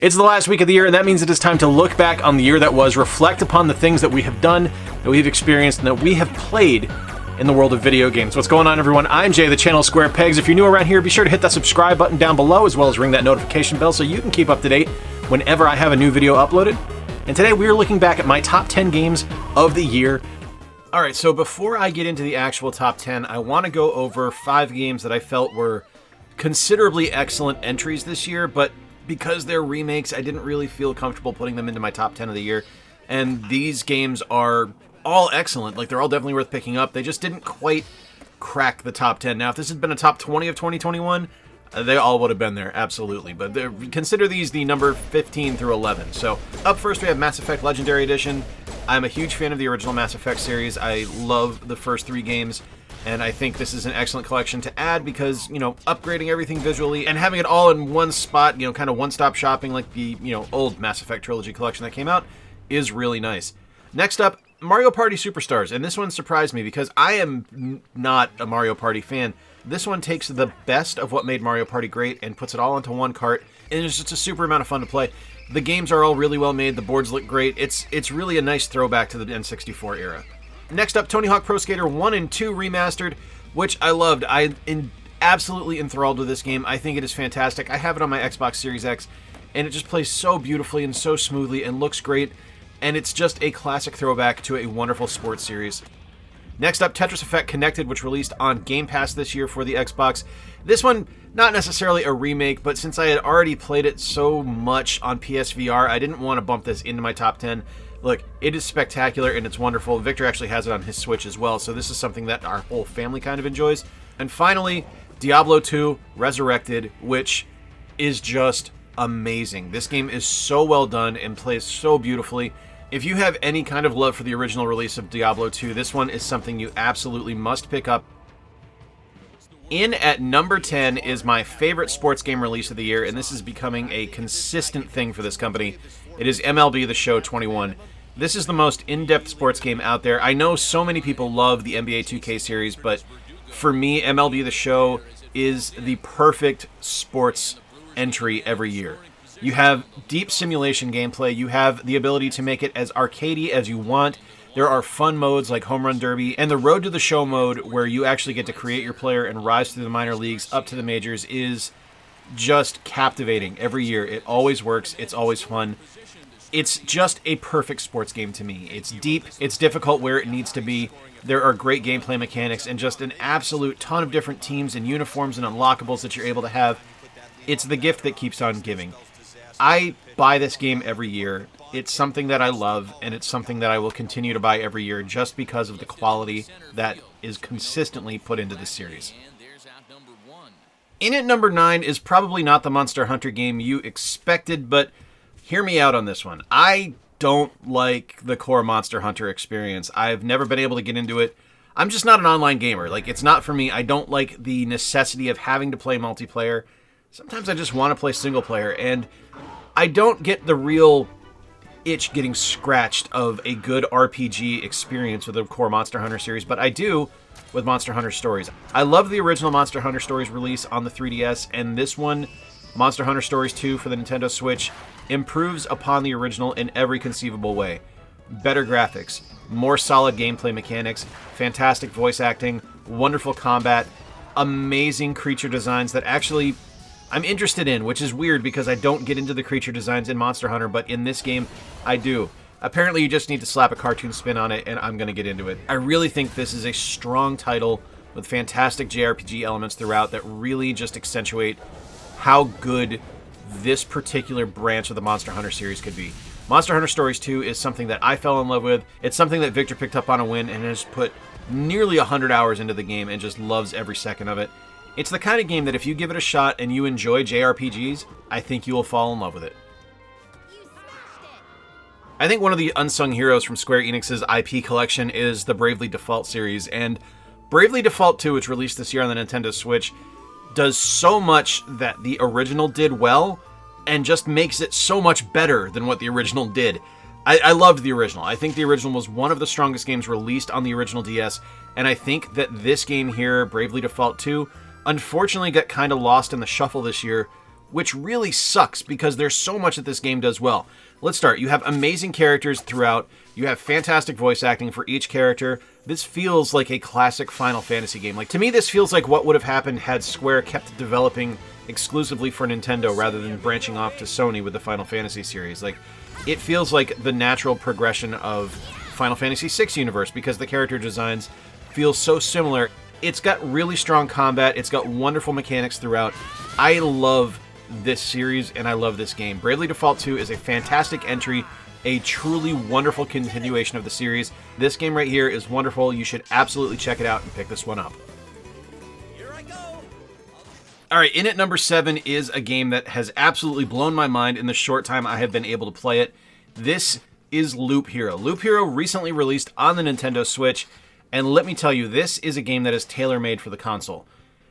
It's the last week of the year, and that means it is time to look back on the year that was, reflect upon the things that we have done, that we've experienced, and that we have played in the world of video games. What's going on, everyone? I'm Jay, the channel Square Pegs. If you're new around here, be sure to hit that subscribe button down below, as well as ring that notification bell so you can keep up to date whenever I have a new video uploaded. And today we are looking back at my top 10 games of the year. Alright, so before I get into the actual top 10, I want to go over 5 games that I felt were considerably excellent entries this year, but because they're remakes, I didn't really feel comfortable putting them into my top 10 of the year. And these games are all excellent. Like, they're all definitely worth picking up. They just didn't quite crack the top 10. Now, if this had been a top 20 of 2021, they all would have been there, absolutely. But consider these the number 15 through 11. So, up first we have Mass Effect Legendary Edition. I'm a huge fan of the original Mass Effect series. I love the first 3 games. And I think this is an excellent collection to add because, you know, upgrading everything visually and having it all in one spot, you know, kind of one-stop shopping like the, you know, old Mass Effect Trilogy collection that came out is really nice. Next up, Mario Party Superstars. And this one surprised me because I am not a Mario Party fan. This one takes the best of what made Mario Party great and puts it all into one cart. And it's just a super amount of fun to play. The games are all really well made. The boards look great. It's really a nice throwback to the N64 era. Next up, Tony Hawk Pro Skater 1 and 2 Remastered, which I loved. Absolutely enthralled with this game. I think it is fantastic. I have it on my Xbox Series X, and it just plays so beautifully and so smoothly and looks great, and it's just a classic throwback to a wonderful sports series. Next up, Tetris Effect Connected, which released on Game Pass this year for the Xbox. This one, not necessarily a remake, but since I had already played it so much on PSVR, I didn't want to bump this into my top 10. Look, it is spectacular and it's wonderful. Victor actually has it on his Switch as well, so this is something that our whole family kind of enjoys. And finally, Diablo 2 Resurrected, which is just amazing. This game is so well done and plays so beautifully. If you have any kind of love for the original release of Diablo 2, this one is something you absolutely must pick up. In at number 10 is my favorite sports game release of the year, and this is becoming a consistent thing for this company. It is MLB The Show 21. This is the most in-depth sports game out there. I know so many people love the NBA 2K series, but for me, MLB The Show is the perfect sports entry every year. You have deep simulation gameplay. You have the ability to make it as arcadey as you want. There are fun modes like Home Run Derby, and the Road to the Show mode, where you actually get to create your player and rise through the minor leagues up to the majors, is just captivating every year. It always works. It's always fun. It's just a perfect sports game to me. It's deep. It's difficult where it needs to be. There are great gameplay mechanics and just an absolute ton of different teams and uniforms and unlockables that you're able to have. It's the gift that keeps on giving. I buy this game every year. It's something that I love, and it's something that I will continue to buy every year just because of the quality that is consistently put into this series. In at number 9 is probably not the Monster Hunter game you expected, but hear me out on this one. I don't like the core Monster Hunter experience. I've never been able to get into it. I'm just not an online gamer. Like, it's not for me. I don't like the necessity of having to play multiplayer. Sometimes I just want to play single player, and I don't get the real itch getting scratched of a good RPG experience with the core Monster Hunter series, but I do with Monster Hunter Stories. I love the original Monster Hunter Stories release on the 3DS, and this one, Monster Hunter Stories 2 for the Nintendo Switch, improves upon the original in every conceivable way. Better graphics, more solid gameplay mechanics, fantastic voice acting, wonderful combat, amazing creature designs that actually I'm interested in, which is weird because I don't get into the creature designs in Monster Hunter, but in this game, I do. Apparently, you just need to slap a cartoon spin on it, and I'm going to get into it. I really think this is a strong title with fantastic JRPG elements throughout that really just accentuate how good this particular branch of the Monster Hunter series could be. Monster Hunter Stories 2 is something that I fell in love with. It's something that Victor picked up on a win and has put nearly 100 hours into the game and just loves every second of it. It's the kind of game that if you give it a shot and you enjoy JRPGs, I think you will fall in love with it. I think one of the unsung heroes from Square Enix's IP collection is the Bravely Default series, and Bravely Default 2, which released this year on the Nintendo Switch, does so much that the original did well, and just makes it so much better than what the original did. I loved the original. I think the original was one of the strongest games released on the original DS, and I think that this game here, Bravely Default 2, unfortunately got kind of lost in the shuffle this year which really sucks because there's so much that this game does well. Let's start. You have amazing characters throughout. You have fantastic voice acting for each character. This feels like a classic Final Fantasy game. Like, to me, this feels like what would have happened had Square kept developing exclusively for Nintendo rather than branching off to Sony with the Final Fantasy series. Like, it feels like the natural progression of Final Fantasy VI universe because the character designs feel so similar. It's got really strong combat. It's got wonderful mechanics throughout. I love this series and I love this game. Bravely Default 2 is a fantastic entry, a truly wonderful continuation of the series. This game right here is wonderful. You should absolutely check it out and pick this one up. All right, in at number 7 is a game that has absolutely blown my mind in the short time I have been able to play it. This is Loop Hero. Loop Hero recently released on the Nintendo Switch, and let me tell you, this is a game that is tailor-made for the console.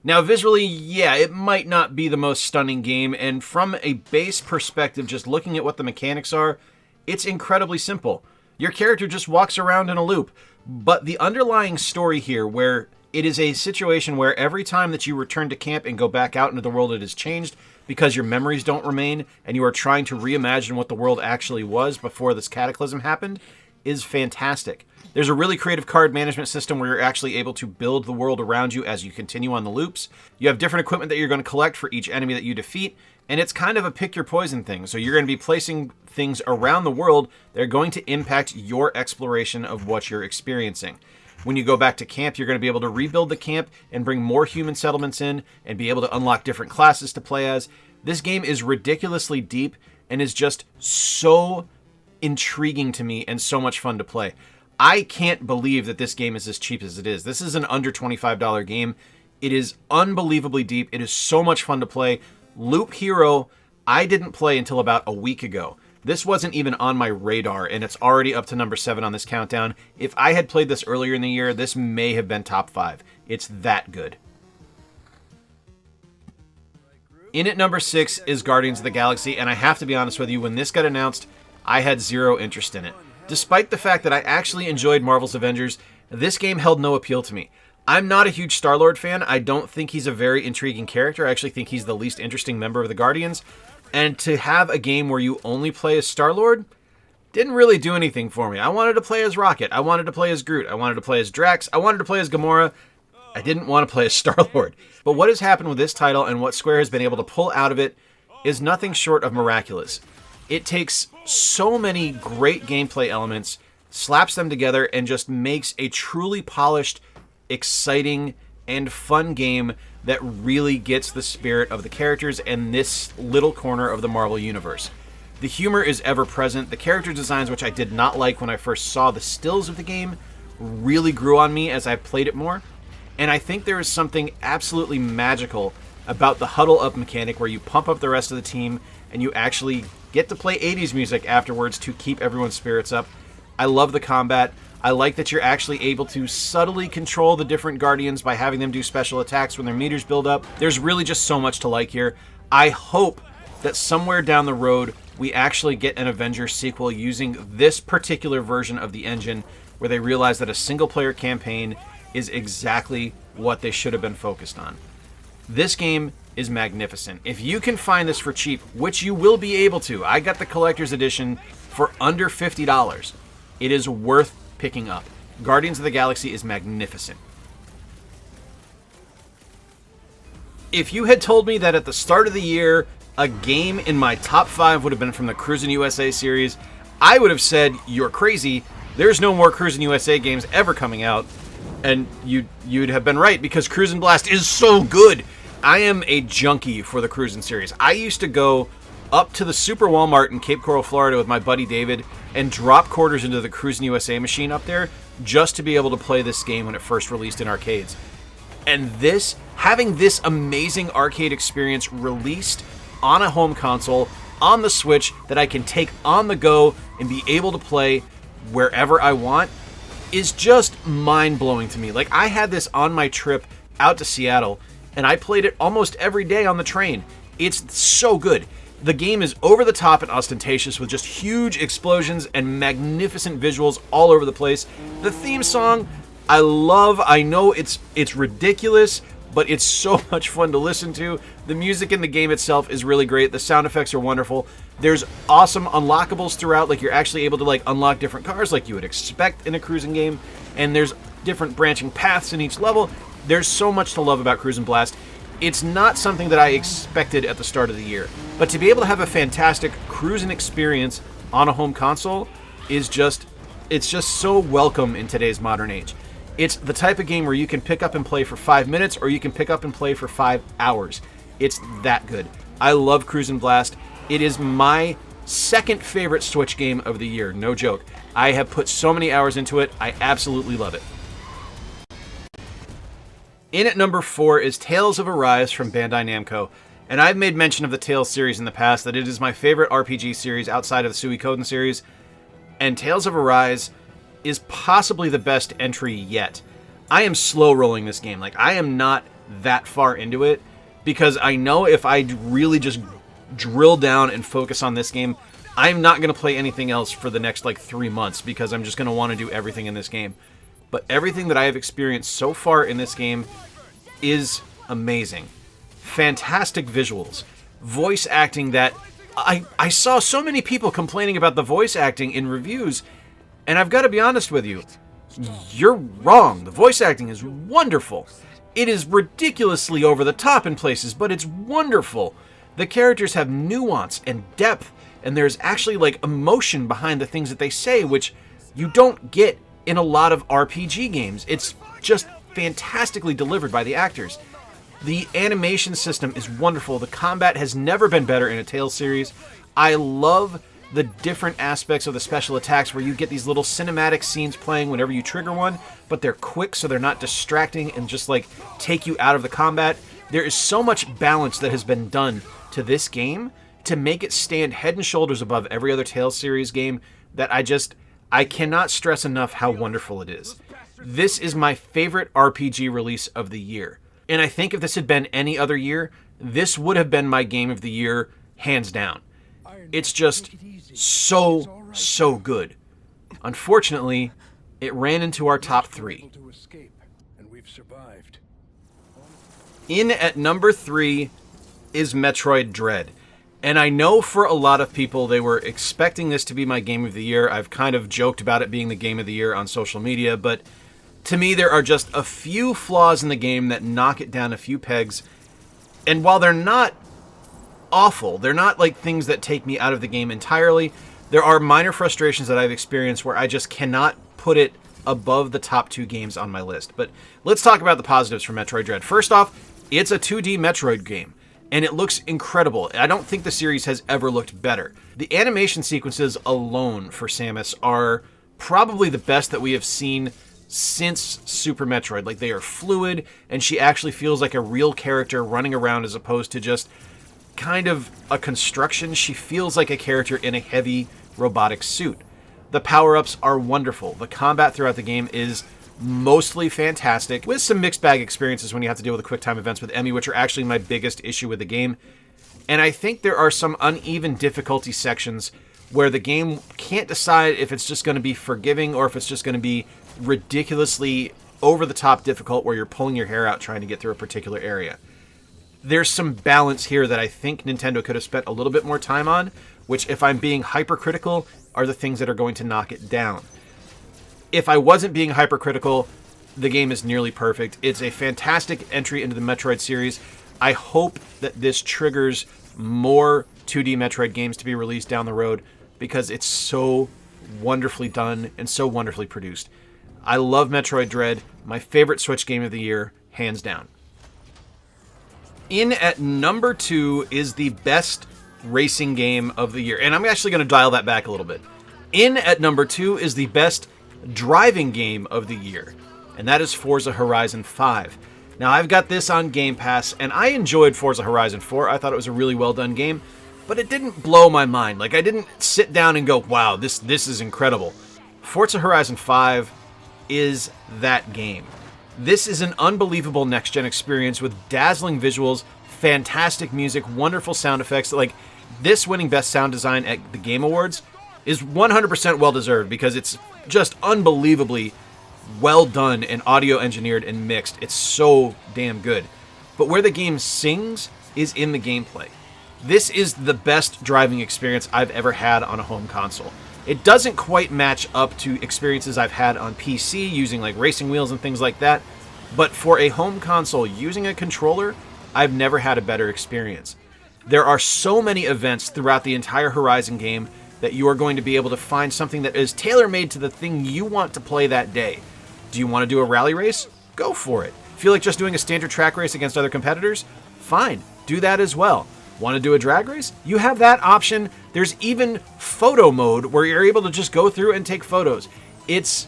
Now, visually, yeah, it might not be the most stunning game, and from a base perspective, just looking at what the mechanics are, it's incredibly simple. Your character just walks around in a loop, but the underlying story here, where it is a situation where every time that you return to camp and go back out into the world, it has changed because your memories don't remain, and you are trying to reimagine what the world actually was before this cataclysm happened, is fantastic. There's a really creative card management system where you're actually able to build the world around you as you continue on the loops. You have different equipment that you're going to collect for each enemy that you defeat, and it's kind of a pick your poison thing. So you're going to be placing things around the world that are going to impact your exploration of what you're experiencing. When you go back to camp, you're going to be able to rebuild the camp and bring more human settlements in and be able to unlock different classes to play as. This game is ridiculously deep and is just so intriguing to me and so much fun to play. I can't believe that this game is as cheap as it is. This is an under $25 game. It is unbelievably deep. It is so much fun to play. Loop Hero, I didn't play until about a week ago. This wasn't even on my radar, and it's already up to number 7 on this countdown. If I had played this earlier in the year, this may have been top 5. It's that good. In at number 6 is Guardians of the Galaxy, and I have to be honest with you, when this got announced, I had zero interest in it. Despite the fact that I actually enjoyed Marvel's Avengers, this game held no appeal to me. I'm not a huge Star-Lord fan. I don't think he's a very intriguing character. I actually think he's the least interesting member of the Guardians. And to have a game where you only play as Star-Lord didn't really do anything for me. I wanted to play as Rocket. I wanted to play as Groot. I wanted to play as Drax. I wanted to play as Gamora. I didn't want to play as Star-Lord. But what has happened with this title and what Square has been able to pull out of it is nothing short of miraculous. It takes so many great gameplay elements, slaps them together, and just makes a truly polished, exciting, and fun game that really gets the spirit of the characters and this little corner of the Marvel Universe. The humor is ever present. The character designs, which I did not like when I first saw the stills of the game, really grew on me as I played it more. And I think there is something absolutely magical about the huddle up mechanic where you pump up the rest of the team and you actually get to play 80s music afterwards to keep everyone's spirits up. I love the combat. I like that you're actually able to subtly control the different Guardians by having them do special attacks when their meters build up. There's really just so much to like here. I hope that somewhere down the road we actually get an Avengers sequel using this particular version of the engine where they realize that a single-player campaign is exactly what they should have been focused on. This game is magnificent. If you can find this for cheap, which you will be able to, I got the collector's edition for under $50. It is worth picking up. Guardians of the Galaxy is magnificent. If you had told me that at the start of the year, a game in my top 5 would have been from the Cruisin USA series, I would have said, you're crazy. There's no more Cruisin USA games ever coming out. And you'd have been right, because Cruisin Blast is so good. I am a junkie for the Cruisin series. I used to go up to the Super Walmart in Cape Coral, Florida with my buddy David and drop quarters into the Cruisin USA machine up there just to be able to play this game when it first released in arcades. And having this amazing arcade experience released on a home console, on the Switch, that I can take on the go and be able to play wherever I want, is just mind-blowing to me. Like, I had this on my trip out to Seattle, and I played it almost every day on the train. It's so good. The game is over the top and ostentatious with just huge explosions and magnificent visuals all over the place. The theme song, I love. I know it's ridiculous, but it's so much fun to listen to. The music in the game itself is really great. The sound effects are wonderful. There's awesome unlockables throughout. Like, you're actually able to like unlock different cars like you would expect in a cruising game, and there's different branching paths in each level. There's so much to love about Cruisin Blast. It's not something that I expected at the start of the year, but to be able to have a fantastic cruising experience on a home console is just, it's just so welcome in today's modern age. It's the type of game where you can pick up and play for 5 minutes, or you can pick up and play for 5 hours. It's that good. I love Cruisin Blast. It is my second favorite Switch game of the year, no joke. I have put so many hours into it. I absolutely love it. In at number 4 is Tales of Arise from Bandai Namco. And I've made mention of the Tales series in the past, that it is my favorite RPG series outside of the Suikoden series. And Tales of Arise is possibly the best entry yet. I am slow rolling this game. Like, I am not that far into it, because I know if I really just drill down and focus on this game, I'm not going to play anything else for the next like 3 months, because I'm just going to want to do everything in this game. But everything that I have experienced so far in this game is amazing. Fantastic visuals. Voice acting that I saw so many people complaining about the voice acting in reviews, and I've got to be honest with you, you're wrong. The voice acting is wonderful. It is ridiculously over the top in places, but it's wonderful. The characters have nuance and depth, and there's actually like emotion behind the things that they say, which you don't get in a lot of RPG games. It's just fantastically delivered by the actors. The animation system is wonderful. The combat has never been better in a Tales series. I love the different aspects of the special attacks, where you get these little cinematic scenes playing whenever you trigger one, but they're quick, so they're not distracting and just like take you out of the combat. There is so much balance that has been done to this game to make it stand head and shoulders above every other Tales series game that I cannot stress enough how wonderful it is. This is my favorite RPG release of the year. And I think if this had been any other year, this would have been my game of the year, hands down. It's just so good. Unfortunately, it ran into our top 3. In at number 3 is Metroid Dread. And I know for a lot of people, they were expecting this to be my game of the year. I've kind of joked about it being the game of the year on social media, but to me, there are just a few flaws in the game that knock it down a few pegs. And while they're not awful, they're not like things that take me out of the game entirely, there are minor frustrations that I've experienced where I just cannot put it above the top 2 games on my list. But let's talk about the positives for Metroid Dread. First off, it's a 2D Metroid game, and it looks incredible. I don't think the series has ever looked better. The animation sequences alone for Samus are probably the best that we have seen since Super Metroid. Like, they are fluid, and she actually feels like a real character running around as opposed to just kind of a construction. She feels like a character in a heavy robotic suit. The power-ups are wonderful. The combat throughout the game is mostly fantastic, with some mixed bag experiences when you have to deal with the quick time events with Emmy, which are actually my biggest issue with the game. And I think there are some uneven difficulty sections where the game can't decide if it's just going to be forgiving or if it's just going to be ridiculously over-the-top difficult, where you're pulling your hair out trying to get through a particular area. There's some balance here that I think Nintendo could have spent a little bit more time on, which, if I'm being hypercritical, are the things that are going to knock it down. If I wasn't being hypercritical, the game is nearly perfect. It's a fantastic entry into the Metroid series. I hope that this triggers more 2D Metroid games to be released down the road, because it's so wonderfully done and so wonderfully produced. I love Metroid Dread, my favorite Switch game of the year, hands down. In at number 2 is the best racing game of the year. And I'm actually going to dial that back a little bit. In at number 2 is the best driving game of the year. And that is Forza Horizon 5. Now, I've got this on Game Pass, and I enjoyed Forza Horizon 4. I thought it was a really well done game, but it didn't blow my mind. Like, I didn't sit down and go, wow, this is incredible. Forza Horizon 5 is that game. This is an unbelievable next-gen experience with dazzling visuals, fantastic music, wonderful sound effects. Like, this winning Best Sound Design at the Game Awards is 100% well-deserved, because it's just unbelievably well done and audio engineered and mixed. It's so damn good. but where the game sings is in the gameplay. This is the best driving experience I've ever had on a home console. It doesn't quite match up to experiences I've had on PC using like racing wheels and things like that, but for a home console using a controller, I've never had a better experience. There are so many events throughout the entire Horizon game that you are going to be able to find something that is tailor-made to the thing you want to play that day. Do you want to do a rally race? Go for it. Feel like just doing a standard track race against other competitors? Fine, do that as well. Want to do a drag race? You have that option. There's even photo mode where you're able to just go through and take photos. It's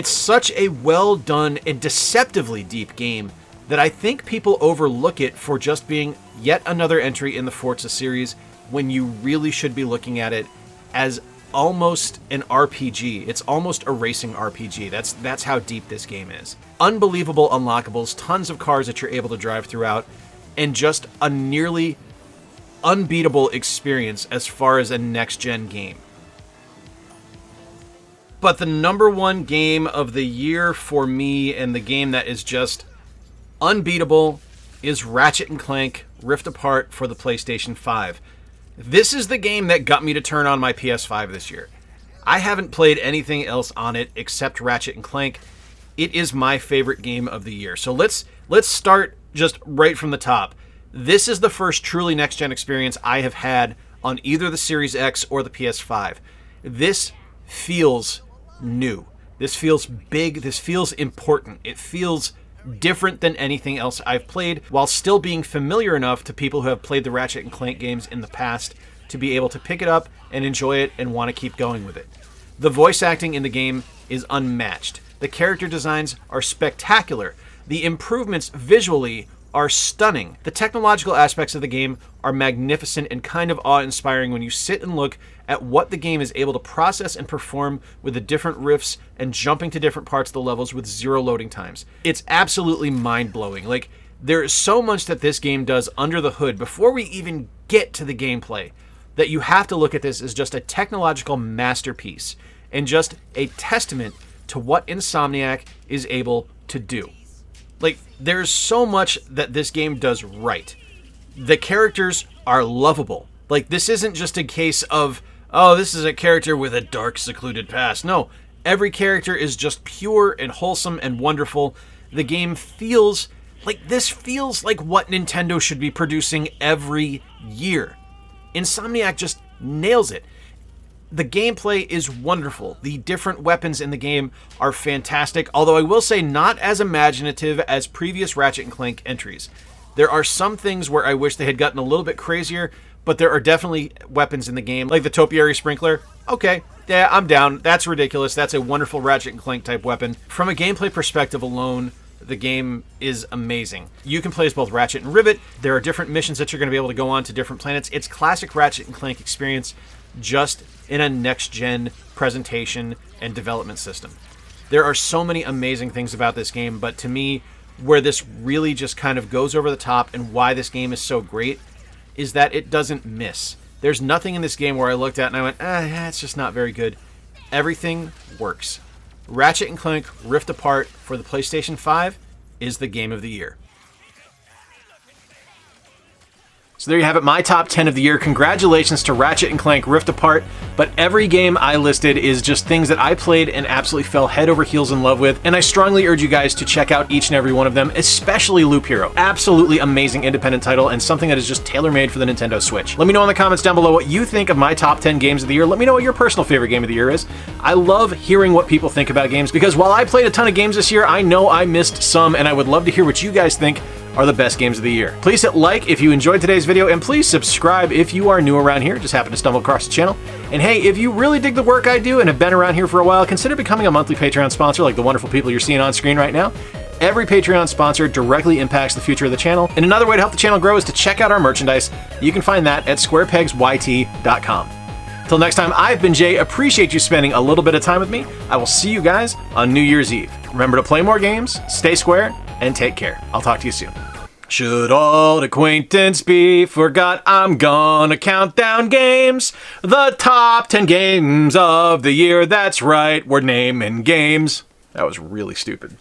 such a well done and deceptively deep game that I think people overlook it for just being yet another entry in the Forza series when you really should be looking at it as almost an RPG. It's almost a racing RPG. That's how deep this game is. Unbelievable unlockables, tons of cars that you're able to drive throughout, and just a nearly unbeatable experience as far as a next-gen game. But the number one game of the year for me, and the game that is just unbeatable, is Ratchet and Clank Rift Apart for the PlayStation 5. This is the game that got me to turn on my PS5 this year. I haven't played anything else on it except Ratchet and Clank. It is my favorite game of the year. So let's start just right from the top. This is the first truly next-gen experience I have had on either the Series X or the PS5. This feels new. This feels big. This feels important. It feels different than anything else I've played, while still being familiar enough to people who have played the Ratchet and Clank games in the past to be able to pick it up and enjoy it and want to keep going with it. The voice acting in the game is unmatched. The character designs are spectacular. The improvements visually are stunning. The technological aspects of the game are magnificent and kind of awe-inspiring when you sit and look at what the game is able to process and perform with the different riffs and jumping to different parts of the levels with zero loading times. It's absolutely mind-blowing. Like, there is so much that this game does under the hood before we even get to the gameplay that you have to look at this as just a technological masterpiece and just a testament to what Insomniac is able to do. Like, there's so much that this game does right. The characters are lovable. Like, this isn't just a case of, oh, this is a character with a dark, secluded past. No, every character is just pure and wholesome and wonderful. The game feels like what Nintendo should be producing every year. Insomniac just nails it. The gameplay is wonderful. The different weapons in the game are fantastic, although I will say not as imaginative as previous Ratchet and Clank entries. There are some things where I wish they had gotten a little bit crazier, but there are definitely weapons in the game, like the topiary sprinkler. Okay, yeah, I'm down. That's ridiculous. That's a wonderful Ratchet and Clank type weapon. From a gameplay perspective alone, the game is amazing. You can play as both Ratchet and Rivet. There are different missions that you're going to be able to go on to different planets. It's classic Ratchet and Clank experience, just in a next-gen presentation and development system. There are so many amazing things about this game, but to me, where this really just kind of goes over the top and why this game is so great is that it doesn't miss. There's nothing in this game where I looked at and I went, it's just not very good. Everything works. Ratchet and Clank Rift Apart for the PlayStation 5 is the game of the year. So there you have it, my top 10 of the year. Congratulations to Ratchet and Clank Rift Apart, but every game I listed is just things that I played and absolutely fell head over heels in love with, and I strongly urge you guys to check out each and every one of them, especially Loop Hero. Absolutely amazing independent title and something that is just tailor-made for the Nintendo Switch. Let me know in the comments down below what you think of my top 10 games of the year. Let me know what your personal favorite game of the year is. I love hearing what people think about games, because while I played a ton of games this year, I know I missed some, and I would love to hear what you guys think are the best games of the year. Please hit like if you enjoyed today's video, and please subscribe if you are new around here, just happen to stumble across the channel. And hey, if you really dig the work I do and have been around here for a while, consider becoming a monthly Patreon sponsor like the wonderful people you're seeing on screen right now. Every Patreon sponsor directly impacts the future of the channel, and another way to help the channel grow is to check out our merchandise. You can find that at squarepegsyt.com. Till next time, I've been Jay. Appreciate you spending a little bit of time with me. I will see you guys on New Year's Eve. Remember to play more games, stay square, and take care. I'll talk to you soon. Should old acquaintance be forgot, I'm gonna count down games. The top 10 games of the year, that's right, we're naming games. That was really stupid.